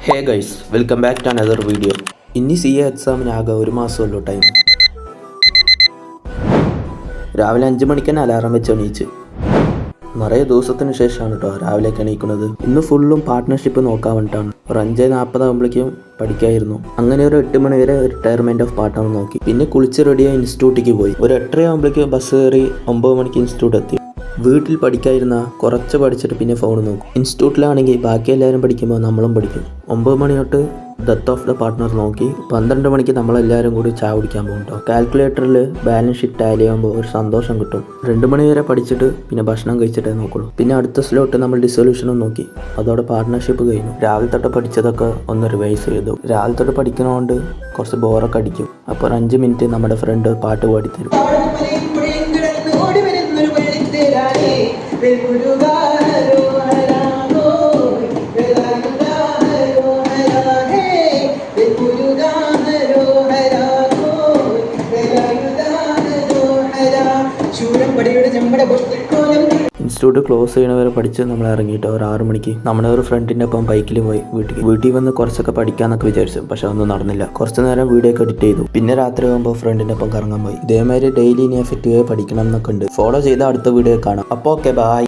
Hey guys, welcome back to another video. ഇനി CA എക്സാമിനാകെ ഒരു മാസമുള്ളൂ ടൈം. രാവിലെ 5 മണിക്ക് തന്നെ അലാറം വെച്ച് എണീച്ച് നിറയെ ദിവസത്തിന് ശേഷമാണ് കേട്ടോ രാവിലേക്ക് എണീക്കുന്നത്. ഇന്ന് ഫുള്ളും പാർട്ട്ണർഷിപ്പ് നോക്കാൻ വേണ്ടിയിട്ടാണ്. ഒരു 5:40 ആകുമ്പോഴേക്കും പഠിക്കായിരുന്നു. അങ്ങനെ ഒരു 8 മണി വരെ റിട്ടയർമെന്റ് ഓഫ് പാർട്ട്ണർ നോക്കി. പിന്നെ കുളിച്ച് റെഡിയായി ഇൻസ്റ്റിറ്റ്യൂട്ടിലേക്ക് പോയി. ഒരു 8:30 ആകുമ്പോഴേക്കും ബസ് കയറി 9 മണിക്ക് ഇൻസ്റ്റിറ്റ്യൂട്ട് എത്തി. വീട്ടിൽ പഠിക്കാതിരുന്ന കുറച്ച് പഠിച്ചിട്ട് പിന്നെ ഫോൺ നോക്കും. ഇൻസ്റ്റിറ്റ്യൂട്ടിലാണെങ്കിൽ ബാക്കി എല്ലാവരും പഠിക്കുമ്പോൾ നമ്മളും പഠിക്കും. 9 മണി തൊട്ട് ഡെത്ത് ഓഫ് ദ പാർട്ട്ണർ നോക്കി 12 മണിക്ക് നമ്മളെല്ലാവരും കൂടി ചായ കുടിക്കാൻ പോകും കേട്ടോ. കാൽക്കുലേറ്ററിൽ ബാലൻസ് ഷീറ്റ് ടാലി ആകുമ്പോൾ ഒരു സന്തോഷം കിട്ടും. 2 മണി വരെ പഠിച്ചിട്ട് പിന്നെ ഭക്ഷണം കഴിച്ചിട്ടേ നോക്കുള്ളൂ. പിന്നെ അടുത്ത സ്ലോട്ട് നമ്മൾ ഡിസൊല്യൂഷനും നോക്കി. അതോടെ പാർട്ട്ണർഷിപ്പ് കഴിഞ്ഞു. രാവിലെ തൊട്ട് പഠിച്ചതൊക്കെ ഒന്ന് റിവൈസ് ചെയ്തു. രാവിലെ തൊട്ട് പഠിക്കുന്നതുകൊണ്ട് കുറച്ച് ബോറൊക്കെ അടിക്കും. അപ്പോൾ ഒരു 5 മിനിറ്റ് നമ്മുടെ ഫ്രണ്ട് പാട്ട് പാടിത്തരും. ഇൻസ്റ്റിറ്റ്യൂട്ട് ക്ലോസ് ചെയ്യണവരെ പഠിച്ച് നമ്മൾ ഇറങ്ങിയിട്ട് ഒരു 6 മണിക്ക് നമ്മുടെ ഒരു ഫ്രണ്ടിൻ്റെ ഒപ്പം ബൈക്കിൽ പോയി വീട്ടിൽ വന്ന് കുറച്ചൊക്കെ പഠിക്കാന്നൊക്കെ വിചാരിച്ചു. പക്ഷെ ഒന്നും നടന്നില്ല. കുറച്ച് നേരം വീഡിയോ ഒക്കെ എഡിറ്റ് ചെയ്തു. പിന്നെ രാത്രി ആകുമ്പോൾ ഫ്രണ്ടിൻ്റെ ഒപ്പം കറങ്ങാൻ പോയി. ഇതേമാതിരി ഡെയിലി ഇനി എഫക്റ്റീവായി പഠിക്കണം എന്നൊക്കെ ഉണ്ട്. ഫോളോ ചെയ്ത അടുത്ത വീഡിയോ കാണാം. അപ്പോൾ ഓക്കെ, ബൈ.